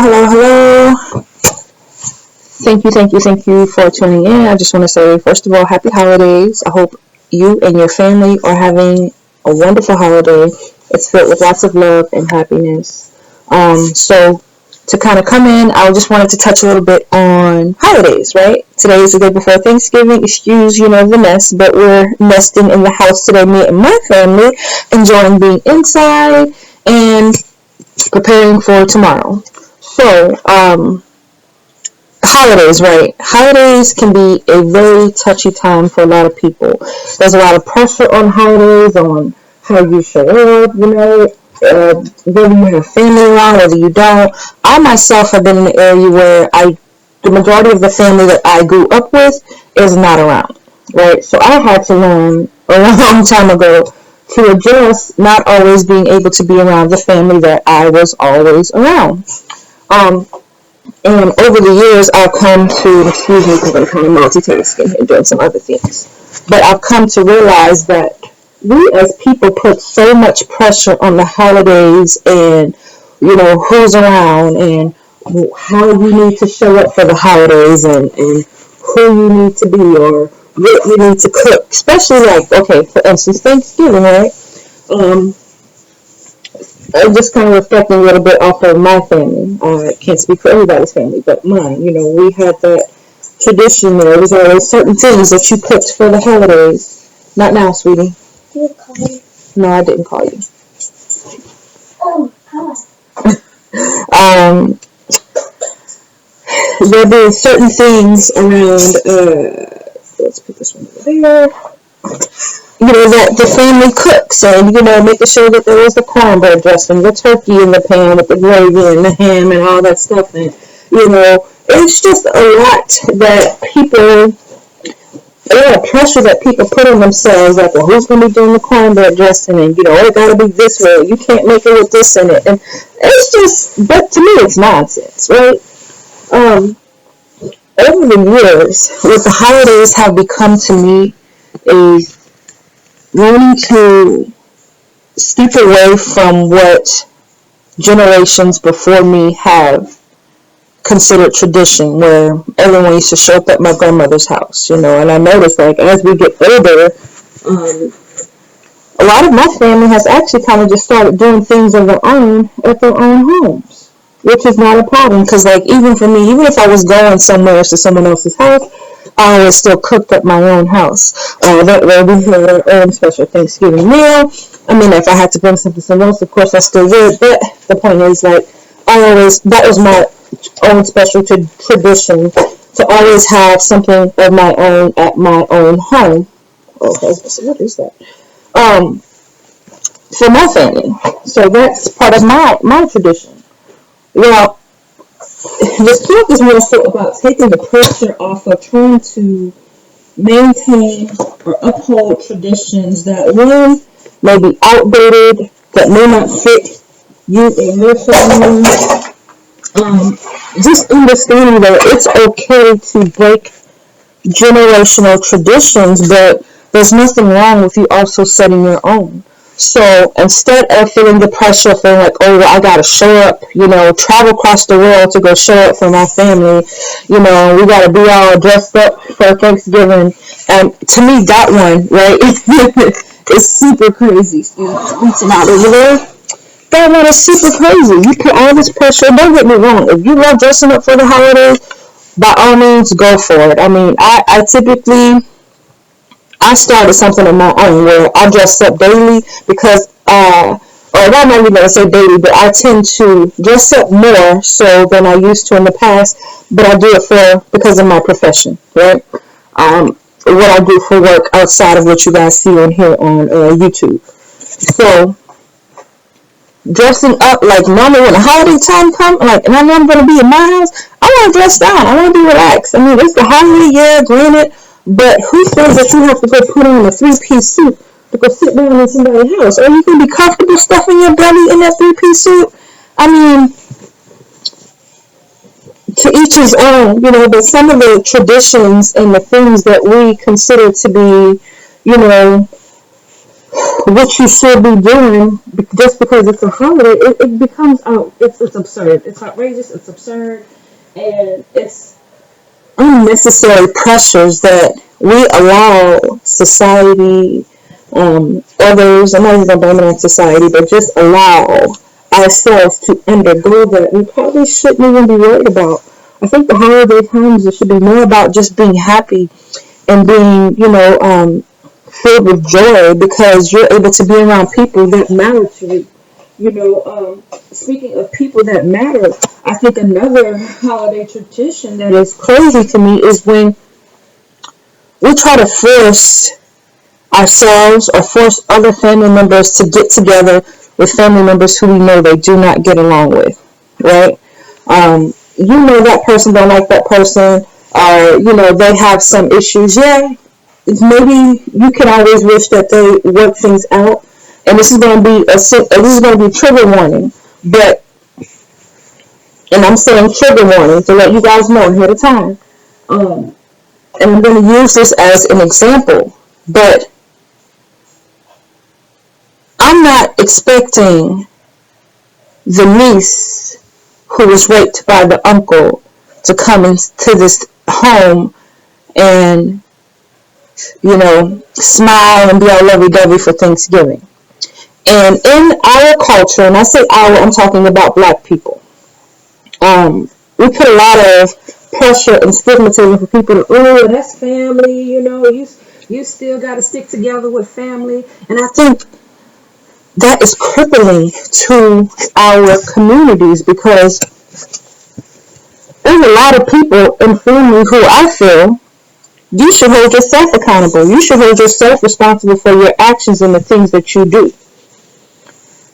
Hello. Thank you for tuning in. I just want to say, first of all, happy holidays. I hope you and your family are having a wonderful holiday. It's filled with lots of love and happiness. So to kind of come in, I just wanted to touch a little bit on holidays, right? Today is the day before Thanksgiving. Excuse, the mess, but we're nesting in the house today, me and my family, enjoying being inside and preparing for tomorrow. So, holidays, right? Holidays can be a very touchy time for a lot of people. There's a lot of pressure on holidays, on how you show up, whether you have family around, whether you don't. I myself have been in an area where the majority of the family that I grew up with is not around, right? So I had to learn a long time ago to adjust not always being able to be around the family that I was always around. And over the years, I've come to, excuse me because I'm kind of multitasking and doing some other things, but I've come to realize that we as people put so much pressure on the holidays and, who's around and how you need to show up for the holidays and who you need to be or what you need to cook, especially like, okay, for instance, Thanksgiving, right? I'm just kind of reflecting a little bit off of my family. I can't speak for everybody's family, but mine. We had that tradition there. There's always certain things that you cooked for the holidays. Not now, sweetie. You call me? No, I didn't call you. Oh, how? There'll be certain things around, let's put this one over there. That the family cooks and, making sure that there is the cornbread dressing, the turkey in the pan with the gravy and the ham and all that stuff. And, it's just a lot that a lot of pressure that people put on themselves. Like, well, who's going to be doing the cornbread dressing? And, it got to be this way. You can't make it with this in it. And it's just, but to me, it's nonsense, right? Over the years, what the holidays have become to me is learning to step away from what generations before me have considered tradition, where everyone used to show up at my grandmother's house, and I noticed, like, as we get older, a lot of my family has actually kind of just started doing things of their own at their own homes, which is not a problem, because, like, even for me, even if I was going somewhere to someone else's house, I always still cooked at my own house. That way we had our own special Thanksgiving meal. I mean, if I had to bring something to someone else, of course I still would. But the point is, like, that was my own special tradition to always have something of my own at my own home. Okay, so what is that? For my family. So that's part of my tradition. Well, this talk is more so about taking the pressure off of trying to maintain or uphold traditions that, one, may be outdated, that may not fit you and your family. Just understanding that it's okay to break generational traditions, but there's nothing wrong with you also setting your own. So instead of feeling the pressure, feeling like, oh, well, I got to show up, travel across the world to go show up for my family, we got to be all dressed up for Thanksgiving. And to me, that one, right, is super crazy. Reaching out over there. That one is super crazy. You put all this pressure. Don't get me wrong. If you love dressing up for the holidays, by all means, go for it. I mean, I started something of my own where I dress up daily because, or I'm not even going to say daily, but I tend to dress up more so than I used to in the past, but I do it because of my profession, right? What I do for work outside of what you guys see on here on YouTube. So, dressing up like normal when the holiday time comes, like, and I know I'm going to be in my house, I want to dress down. I want to be relaxed. I mean, it's the holiday, yeah, granted. But who says that you have to go put on a 3-piece suit to go sit down in somebody's house? Are you going to be comfortable stuffing your belly in that 3-piece suit? I mean, to each his own, but some of the traditions and the things that we consider to be, what you should be doing just because it's a holiday, it becomes it's absurd. It's outrageous. It's absurd, and it's unnecessary pressures that we allow society, others. I'm not even blaming on society, but just allow ourselves to undergo that we probably shouldn't even be worried about. I think the holiday times it should be more about just being happy and being, filled with joy because you're able to be around people that matter to you. Speaking of people that matter, I think another holiday tradition that is crazy to me is when we try to force ourselves or force other family members to get together with family members who we know they do not get along with, right? That person don't like that person, or they have some issues. Yeah, maybe you can always wish that they work things out. And this is going to be trigger warning, and I'm saying trigger warning to let you guys know ahead of time. And I'm going to use this as an example, but I'm not expecting the niece who was raped by the uncle to come into this home and, smile and be all lovey-dovey for Thanksgiving. And in our culture, and I say our, I'm talking about black people, we put a lot of pressure and stigmatism for people to, oh, that's family, you still got to stick together with family. And I think that is crippling to our communities because there's a lot of people in family who I feel you should hold yourself accountable. You should hold yourself responsible for your actions and the things that you do.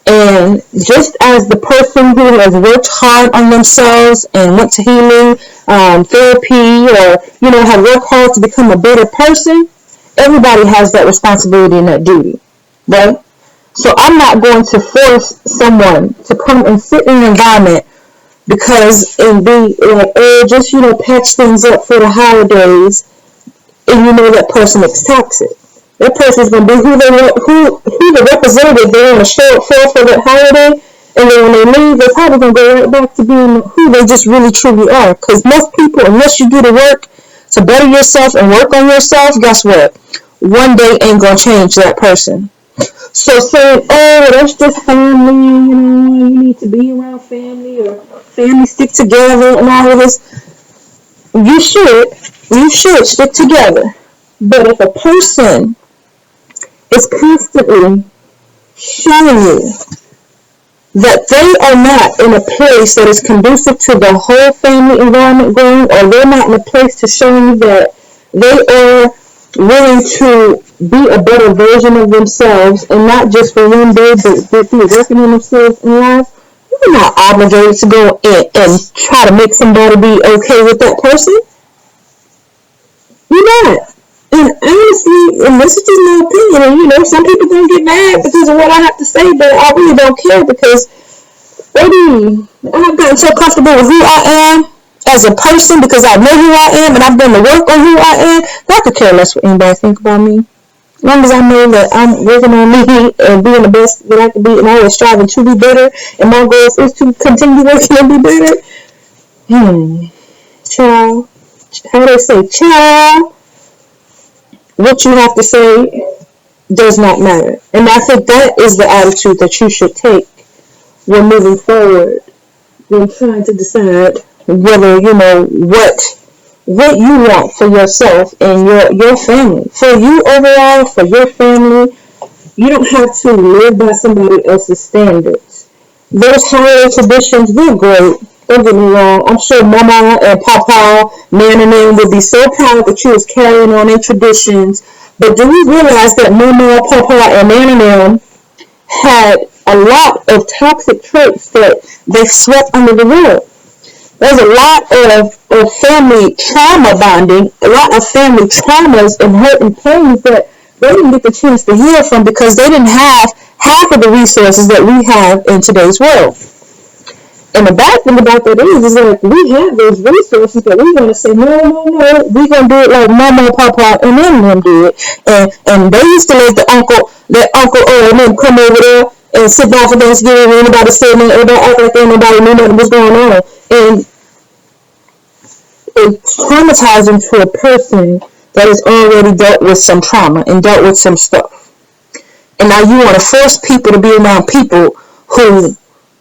And just as the person who has worked hard on themselves and went to healing, therapy, or, have worked hard to become a better person, everybody has that responsibility and that duty, right? So I'm not going to force someone to come and sit in an environment and be like, oh, just, patch things up for the holidays, and that person expects it. That person is going to be who the representative they want to show up for that holiday, and then when they leave, they're probably going to go right back to being who they just really truly are. Because most people, unless you do the work to better yourself and work on yourself, guess what? One day ain't going to change that person. So saying, oh, that's just family, you need to be around family, or family stick together and all of this, you should stick together. But if a person is constantly showing you that they are not in a place that is conducive to the whole family environment going, or they're not in a place to show you that they are willing to be a better version of themselves, and not just for one day, but be working on themselves in life, you're not obligated to go in and try to make somebody be okay with that person. You're not. And honestly, and this is just my opinion, and some people gonna get mad because of what I have to say, but I really don't care because, baby, I've gotten so comfortable with who I am as a person because I know who I am and I've done the work on who I am. That I could care less what anybody think about me. As long as I know that I'm working on me and being the best that I can be and always striving to be better, and my goal is to continue working and be better. Child. How they say, child. What you have to say does not matter. And I think that is the attitude that you should take when moving forward, when trying to decide whether, what you want for yourself and your family. For you overall, for your family, you don't have to live by somebody else's standards. Those holiday traditions, they're great. Don't get me wrong. I'm sure Mama and Papa, Nan and them would be so proud that you was carrying on their traditions. But do we realize that Mama, Papa, and Nan and them had a lot of toxic traits that they swept under the rug? There's a lot of family trauma bonding, a lot of family traumas and hurt and pains that they didn't get the chance to heal from because they didn't have half of the resources that we have in today's world. And the bad thing about that is like we have those resources that we want to say, no, we're gonna do it like mama, papa, and them do it. And they used to let their uncle and them come over there and sit down for Thanksgiving. And anybody say nothing, everybody act like anybody knew nothing was going on, and it's traumatizing to a person that has already dealt with some trauma and dealt with some stuff. And now you want to force people to be around people who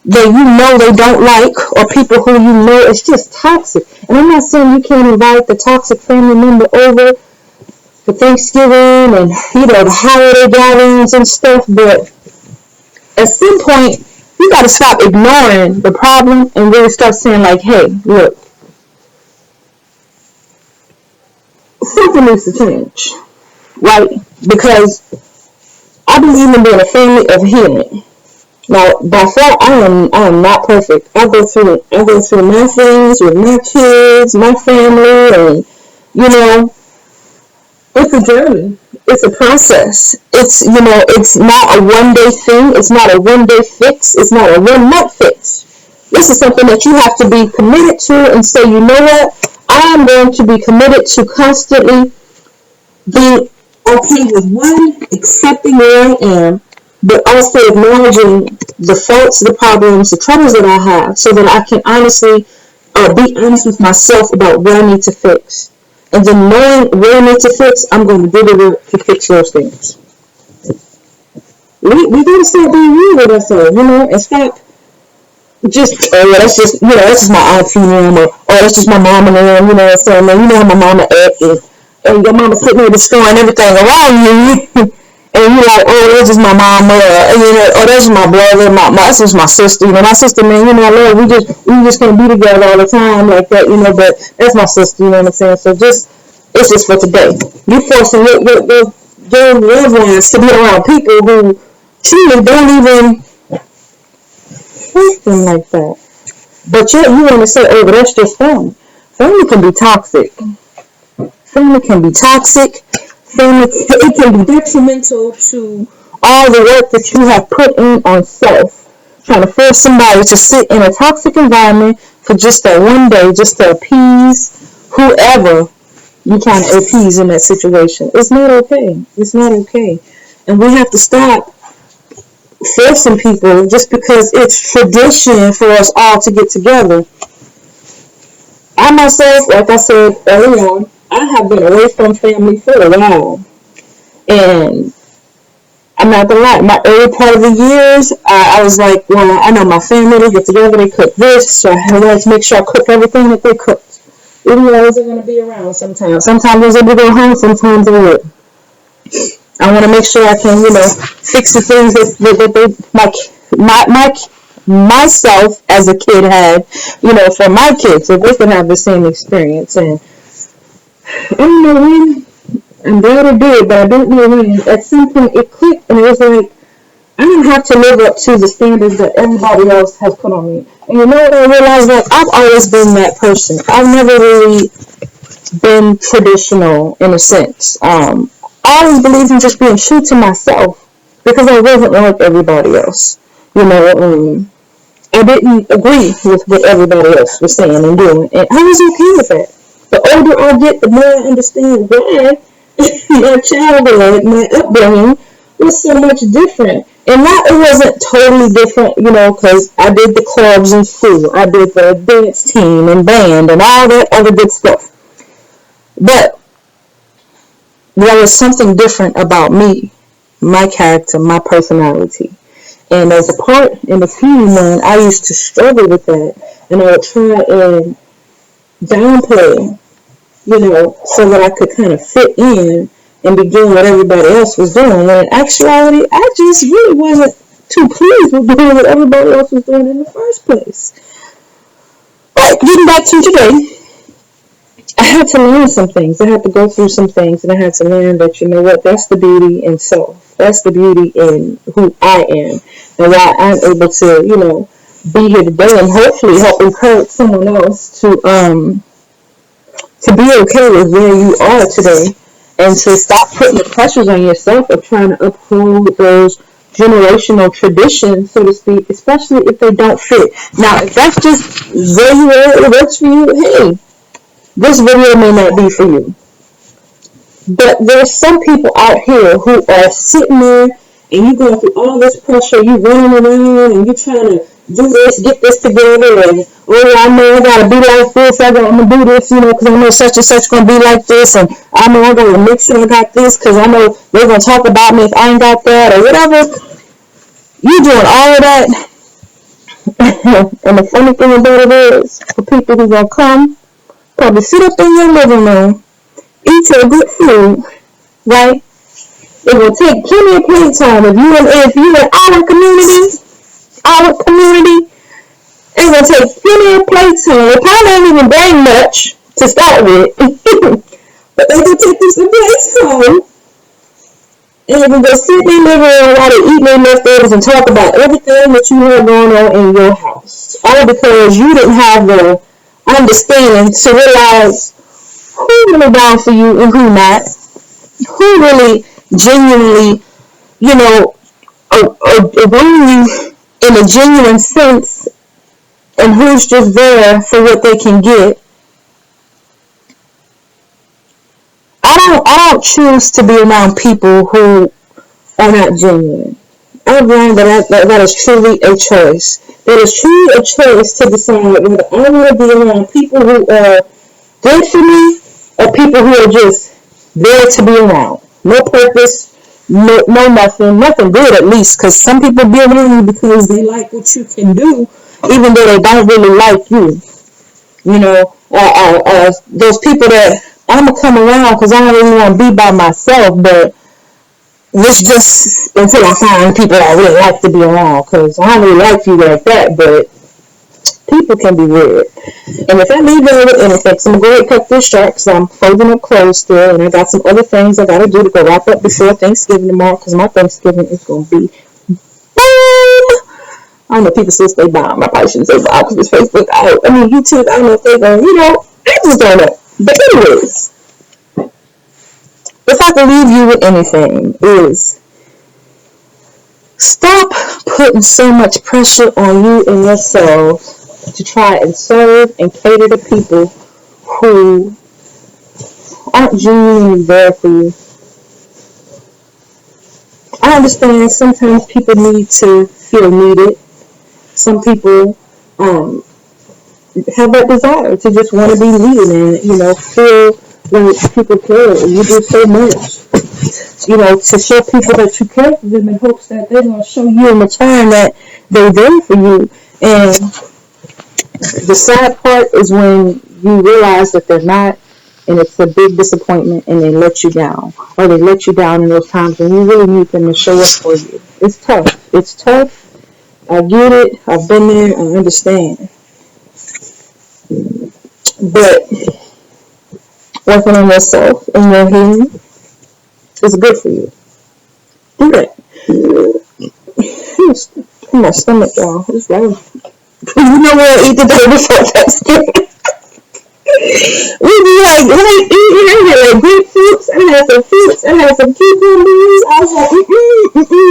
they don't like, or people who it's just toxic. And I'm not saying you can't invite the toxic family member over for Thanksgiving and the holiday gatherings and stuff, but at some point you got to stop ignoring the problem and really start saying like, hey, look, something needs to change, right? Because I believe in being a family of healing. Now, by far, I am not perfect. I go through my things with my kids, my family, and it's a journey. It's a process. It's not a one day thing. It's not a one day fix. It's not a 1 month fix. This is something that you have to be committed to and say, you know what? I am going to be committed to constantly being okay with one, accepting where I am, but also acknowledging the faults, the problems, the troubles that I have, so that I can honestly be honest with myself about what I need to fix. And then knowing what I need to fix, I'm going to do the work to fix those things. We got to start being real with ourselves, and stop that's just my auntie and them, or that's just my mom and them, saying, man, how my mama acting, and your mama sitting there destroying everything around you, and you're like, oh, that's just my mama, or that's just my brother, that's just my sister, my sister, man, Lord, we just gonna be together all the time like that, but that's my sister, you know what I'm saying? So it's just for today. You forcing your loved ones to be around people who truly don't even anything like that. But yet you want to say, oh, but that's just family. Family can be toxic. Family can be toxic. It can be detrimental to all the work that you have put in on self. Trying to force somebody to sit in a toxic environment for just that one day, just to appease whoever you're trying to appease in that situation. It's not okay. It's not okay. And we have to stop forcing people just because it's tradition for us all to get together. I myself, like I said earlier on, I have been away from family for a while. And I'm not gonna lie, my early part of the years, I was like, well, I know my family, they get together, they cook this, so I wanted to make sure I cook everything that they cooked. Even though I wasn't gonna be around sometimes. Sometimes I was able to go home, sometimes I would. I want to make sure I can, fix the things that they, myself as a kid had, for my kids, so they can have the same experience. And I don't know when, I'm glad I did, but I don't know when. At some point it clicked, and it was like, I don't have to live up to the standards that everybody else has put on me. And you know what I realized? Like, I've always been that person. I've never really been traditional in a sense. I always believed in just being true to myself because I wasn't like everybody else. I didn't agree with what everybody else was saying and doing, and I was okay with that. The older I get, the more I understand why my childhood, my upbringing was so much different. And not, it wasn't totally different, because I did the clubs in school, I did the dance team and band and all that other good stuff. But there was something different about me, my character, my personality. And as a part in the teen one, I used to struggle with that. And I would try and downplay, so that I could kind of fit in and be doing what everybody else was doing. When in actuality, I just really wasn't too pleased with doing what everybody else was doing in the first place. But getting back to today, I had to learn some things. I had to go through some things, and I had to learn that, that's the beauty in self. That's the beauty in who I am, and why I'm able to, be here today and hopefully help encourage someone else to be okay with where you are today, and to stop putting the pressures on yourself of trying to uphold those generational tradition, so to speak, especially if they don't fit. Now, if that's just where you are, it works for you, hey, this video may not be for you. But there's some people out here who are sitting there and you going through all this pressure, you running around and you trying to do this, get this together, and oh, I know I gotta be like this, I'm gonna do this, because I know such and such gonna be like this, and I know I gotta make sure I got this because I know they're gonna talk about me if I ain't got that or whatever. You doing all of that, and the funny thing about it is, for people who gonna come, probably sit up in your living room, eat your good food, right? It will take plenty of playtime if you in our community, it's gonna take plenty of playtime. It probably don't even bring much to start with, but they gonna take this some playtime. And we go sit in their living room while they eat their leftovers and talk about everything that you have going on in your house. All because you didn't have the understanding to realize who really down for you and who not. Who really genuinely, around you in a genuine sense, and who's just there for what they can get. I don't choose to be around people who are not genuine. I've learned that is truly a choice. That is truly a choice to decide whether I want to be around people who are good for me or people who are just there to be around. No purpose, no nothing good at least. Because some people be around you because they like what you can do, even though they don't really like you. Those people that I'm gonna come around because I don't really want to be by myself, but it's just until I find people I really like to be around, because I don't really like you like that, but people can be weird. And if I leave there with anything, so I'm going to go ahead and cut this short because I'm folding up clothes still, and I got some other things I got to do to go wrap up before Thanksgiving tomorrow, because my Thanksgiving is going to be boom. I don't know, people still stay bomb. I probably shouldn't say bomb because it's Facebook. YouTube, I don't know if they're going to, I just don't know. But anyways, if I can leave you with anything, is stop putting so much pressure on you and yourself to try and serve and cater to people who aren't genuinely there for you. I understand sometimes people need to feel needed. Some people have that desire to just want to be needed and, feel like people care. You do so much, to show people that you care for them in hopes that they're going to show you in return that they're there for you. And the sad part is when you realize that they're not, and it's a big disappointment, and they let you down. Or they let you down in those times when you really need them to show up for you. It's tough. It's tough. I get it. I've been there. I understand. But working on yourself and your healing is good for you. Do that. My stomach, y'all. It's loud. You know what I eat the day before Thanksgiving? We be like eating. I had like grapefruits. I had some fruits. I had some cucumbers. I was like,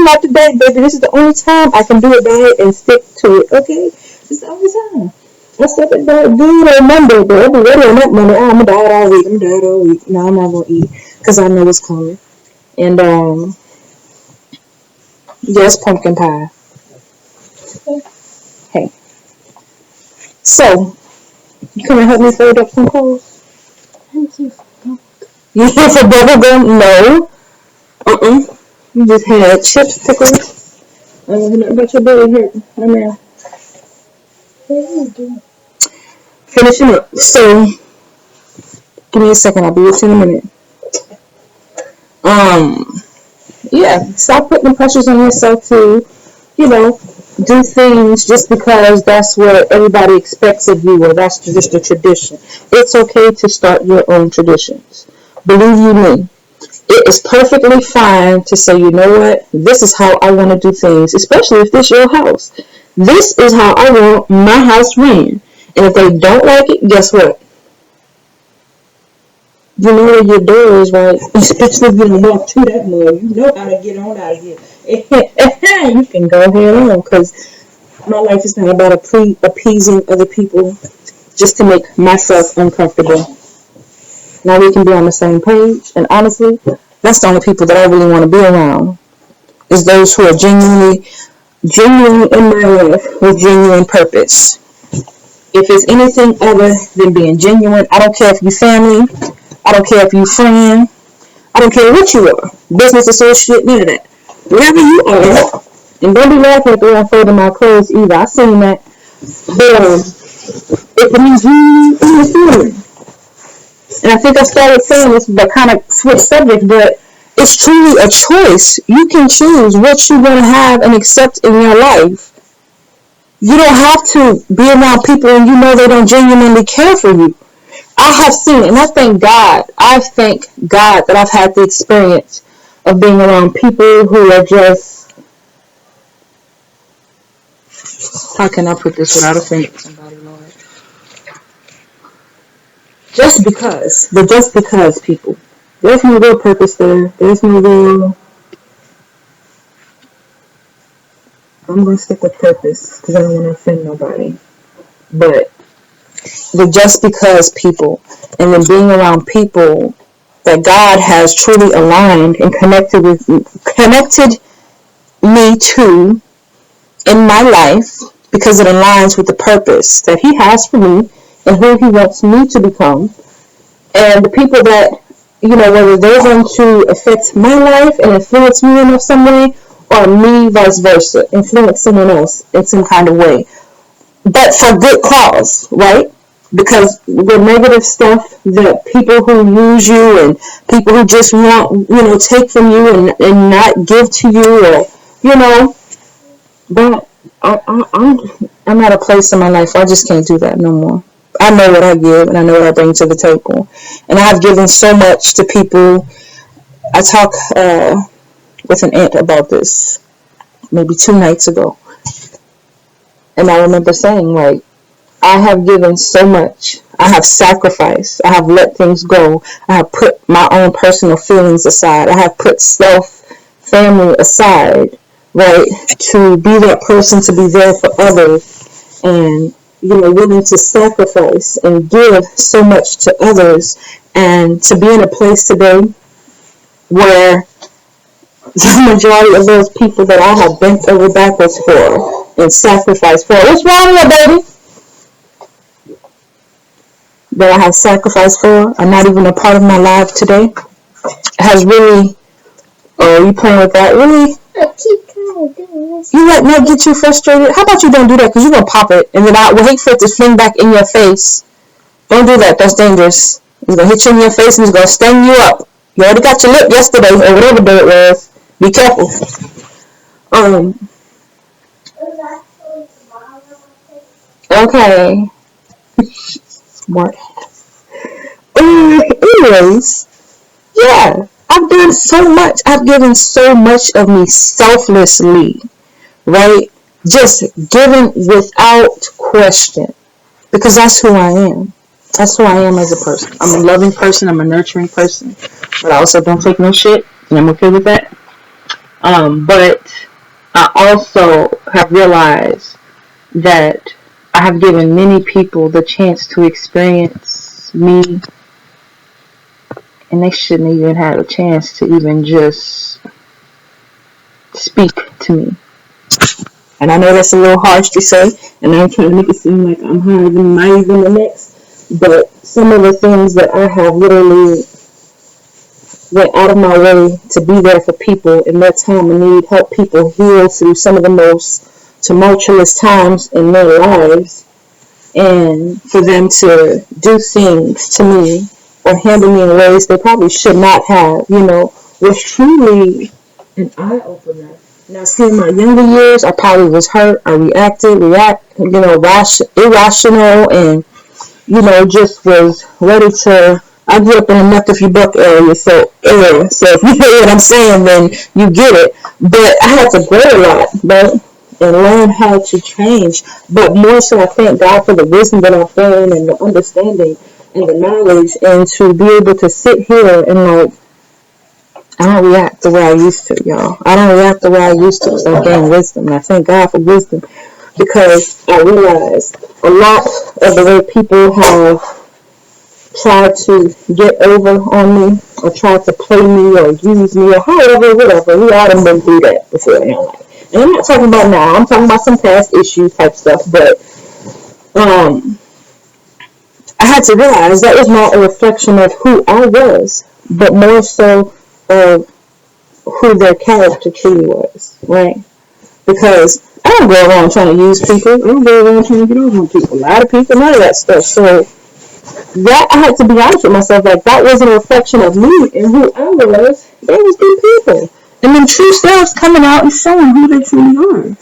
not today, baby. This is the only time I can do a diet and stick to it. Okay, this is the only time. I stuff it back good on Monday, but I'll be ready on that Monday. I'm gonna diet all week. No, I'm not gonna eat because I know it's coming. And yes, pumpkin pie. Hey, so you come and help me fold up some clothes? You here for bubble gum? No. You just had chips, pickles. I don't know nothing about your belly hurt. No, ma'am. Finishing up. So, give me a second. I'll be with you in a minute. Yeah. Stop putting the pressures on yourself to, do things just because that's what everybody expects of you, or that's just a tradition. It's okay to start your own traditions. Believe you me. It is perfectly fine to say, you know what, this is how I want to do things, especially if this is your house. This is how I want my house ran. And if they don't like it, guess what? You know where your door is, right? Especially if you don't walk to that mall. You know how to get on out of here. You can go ahead on, because my life is not about appeasing other people just to make myself uncomfortable. Now we can be on the same page, and honestly, that's the only people that I really want to be around. Is those who are genuine in my life with genuine purpose. If it's anything other than being genuine, I don't care if you family, I don't care if you friend, I don't care what you are, business associate, none of that. Wherever you are, and don't be laughing at the way I'm folding my clothes either. I seen that. But if it means you in the family, and I think I started saying this, but kind of switch subject, but it's truly a choice. You can choose what you want to have and accept in your life. You don't have to be around people and you know they don't genuinely care for you. I have seen it, and I thank God. I thank God that I've had the experience of being around people who are just, how can I put this without offending somebody, Lord? Just because people. There's no real purpose there. There's no real, I'm going to stick with purpose because I don't want to offend nobody. But the just because people, and then being around people that God has truly aligned and connected me to in my life, because it aligns with the purpose that He has for me and who He wants me to become. And the people that, whether they're going to affect my life and influence me in some way, or me vice versa, influence someone else in some kind of way. But for good cause, right? Because the negative stuff that people who use you and people who just want, take from you and not give to you, or, but I'm at a place in my life where I just can't do that no more. I know what I give and I know what I bring to the table. And I have given so much to people. I talked with an aunt about this maybe 2 nights ago. And I remember saying, like, I have given so much. I have sacrificed. I have let things go. I have put my own personal feelings aside. I have put family aside, right, to be that person, to be there for others, and willing to sacrifice and give so much to others, and to be in a place today where the majority of those people that I have bent over backwards for and sacrificed for, what's wrong with baby? That I have sacrificed for are not even a part of my life today, has really, oh, you playing with that? Really? I keep trying to do this. You let that get you frustrated? How about you don't do that? Because you're going to pop it. And then I will hate for it to fling back in your face. Don't do that. That's dangerous. It's going to hit you in your face and it's going to sting you up. You already got your lip yesterday or whatever day it was. Be careful. Okay. Smart. Anyways, yeah. I've done so much. I've given so much of me selflessly, right? Just given without question, because that's who I am. That's who I am as a person. I'm a loving person. I'm a nurturing person, but I also don't take no shit, and I'm okay with that. But I also have realized that I have given many people the chance to experience me, and they shouldn't even have a chance to even just speak to me. And I know that's a little harsh to say, and I'm trying to make it seem like I'm higher than mighty than the next, but some of the things that I have literally went out of my way to be there for people in their time of need, help people heal through some of the most tumultuous times in their lives, and for them to do things to me or handle me in ways they probably should not have, was truly an eye-opener. Now, see, in my younger years, I probably was hurt. I reacted, irrational, and, just was ready to. I grew up in a knuck if you buck area, so if you know what I'm saying, then you get it. But I had to grow a lot, but and learn how to change. But more so, I thank God for the wisdom that I've gained and the understanding and the knowledge, and to be able to sit here and I don't react the way I used to, y'all. I don't react the way I used to because I gained wisdom. And I thank God for wisdom because I realized a lot of the way people have tried to get over on me or tried to play me or use me or however, whatever. We all done been through that before in our life. And I'm not talking about now. I'm talking about some past issues type stuff. But I had to realize that was not a reflection of who I was, but more so of who their character truly was, right? Because I don't go around trying to use people. I don't go around trying to get over on people. A lot of people, none of that stuff. So that I had to be honest with myself. Like that wasn't a reflection of me and who I was. They was good people, and then true selves coming out and showing who they truly are.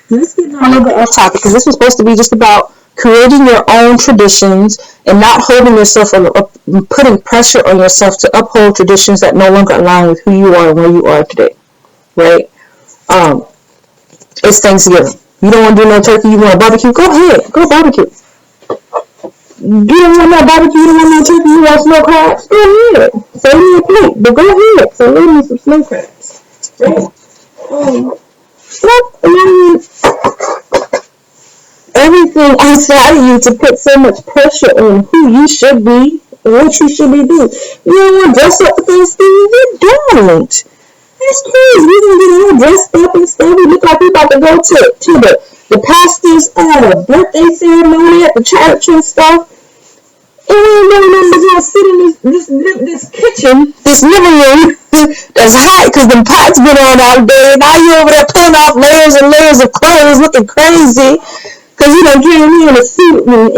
Let's get a little bit off topic because this was supposed to be just about creating your own traditions and not holding yourself up, putting pressure on yourself to uphold traditions that no longer align with who you are and where you are today, right? It's Thanksgiving. You don't want to do no turkey. You want a barbecue? Go ahead. Go barbecue. You don't want no barbecue. You don't want no turkey. You want snow crabs? Go ahead. Save me a plate, but go ahead. So leave me some snow crabs. Right? Stop allowing everything outside of you to put so much pressure on who you should be and what you should be doing. You don't want to dress up for Thanksgiving? You don't. That's crazy. We gonna get all dressed up and stuff. We look like we about to go to the pastor's birthday ceremony at the church and stuff. And we ain't doing nothing but just sit in this kitchen, this living room that's hot because the pots been on all day. Now you over there pulling off layers and layers of clothes looking crazy because you done came in a suit and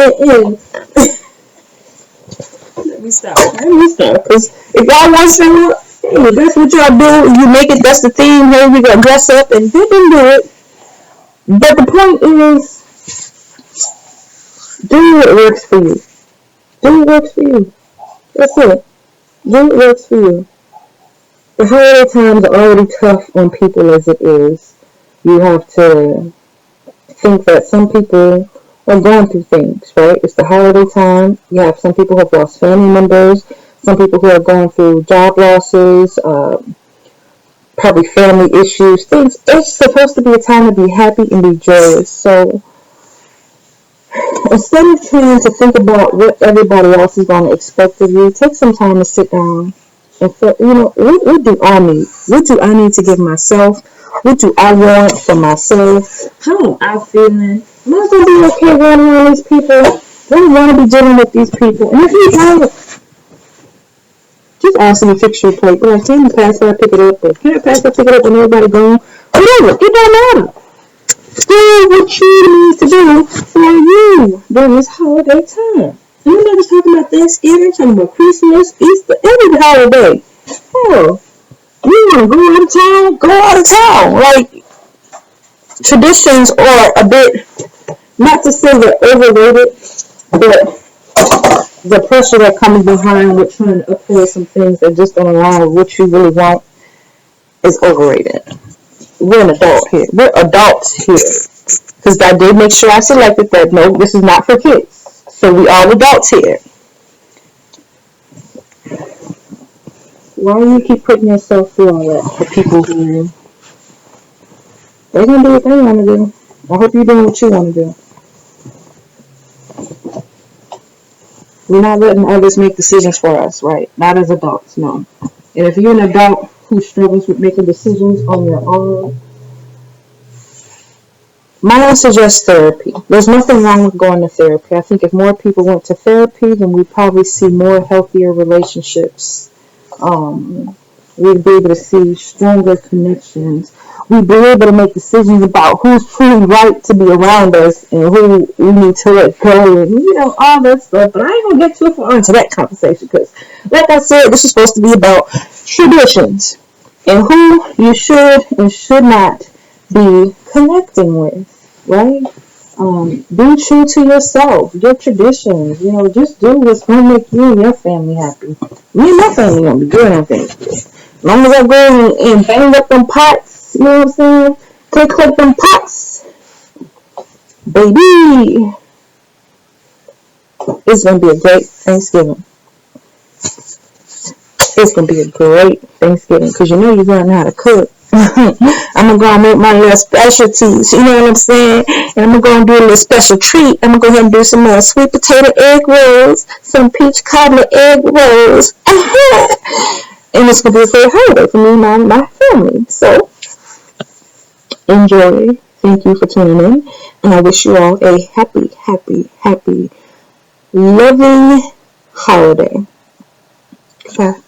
let me stop. Because if y'all want to show up, hey, that's what y'all do. You make it, that's the theme. Hey, we gonna dress up and we can do it. But the point is, do what works for you. Do what works for you. That's it. Do what works for you. The holiday times are already tough on people as it is. You have to think that some people are going through things, right? It's the holiday time. You have some people who have lost family members, some people who are going through job losses, probably family issues, things. It's supposed to be a time to be happy and be joyous. So instead of trying to think about what everybody else is going to expect of you, take some time to sit down and feel, what do I need? What do I need to give myself? What do I want for myself? How am I feeling? Am I going to be okay running around these people? Do I want to be dealing with these people? And if you don't, just ask them to fix your plate. But can you pass that, pick it up? Or can I pass that, pick it up when everybody gone? Whatever. It don't matter. Do what you need to do for you during this holiday time. And I'm not just talking about Thanksgiving, I'm talking about Christmas, Easter, every holiday. Oh, you want to go out of town? Go out of town. Like, traditions are a bit, not to say they're overrated, but the pressure that comes behind with trying to uphold some things that just don't align with what you really want is overrated. We're an adult here. We're adults here. Because I did make sure I selected that. No, this is not for kids. So we all adults here. Why do you keep putting yourself through all that for people who they're gonna do what they want to do? I hope you're doing what you want to do. We're not letting others make decisions for us, right? Not as adults, no. And if you're an adult who struggles with making decisions on your own, I suggest therapy. There's nothing wrong with going to therapy. I think if more people went to therapy, then we'd probably see more healthier relationships. We'd be able to see stronger connections. We'd be able to make decisions about who's truly right to be around us and who we need to let go and, all that stuff. But I ain't going to get too far into that conversation because, like I said, this is supposed to be about traditions and who you should and should not be connecting with, right? Be true to yourself, your traditions, just do what's going to make you and your family happy. Me and my family going to be good on things. As long as I go and bang up them pots, you know what I'm saying? Click them pots, baby. It's going to be a great Thanksgiving. It's going to be a great Thanksgiving because you know you're going to know how to cook. I'm going to go and make my little specialties, you know what I'm saying? And I'm going to go and do a little special treat. I'm going to go ahead and do some sweet potato egg rolls, some peach cobbler egg rolls. And it's going to be a great holiday for me and my family. So, enjoy. Thank you for tuning in. And I wish you all a happy, happy, happy, loving holiday. Goodbye.